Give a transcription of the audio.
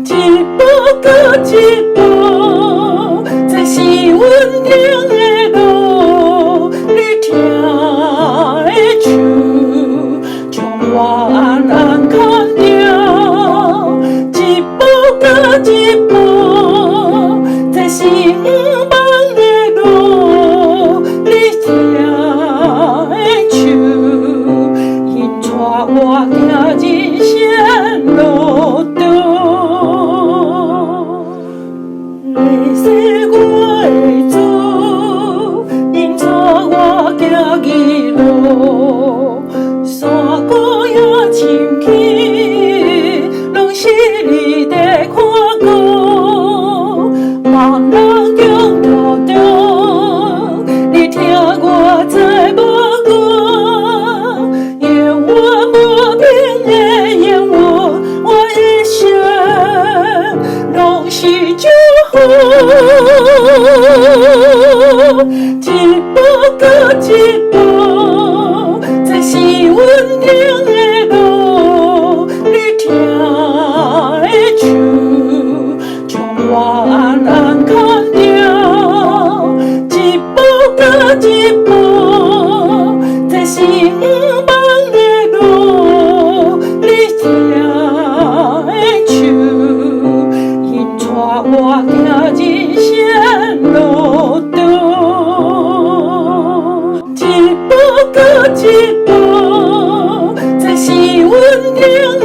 一步搁一步，这是稳定的路。你听的唱，将我安安看着。一步搁一步，这是不茫的路。你听的唱，引带我行人生路途。历史我的主，引带我行义路。山谷也深起，拢是你在看顾。万人共途中，你听我在无歌，愿我无边的烟雾，我一生拢是祝福。一步搁一步，这是稳定的路。你听的唱，将我安安看着。一步搁一步，这是不茫的路。你听的唱，引带我行人生路途。一步搁一步，这是稳定的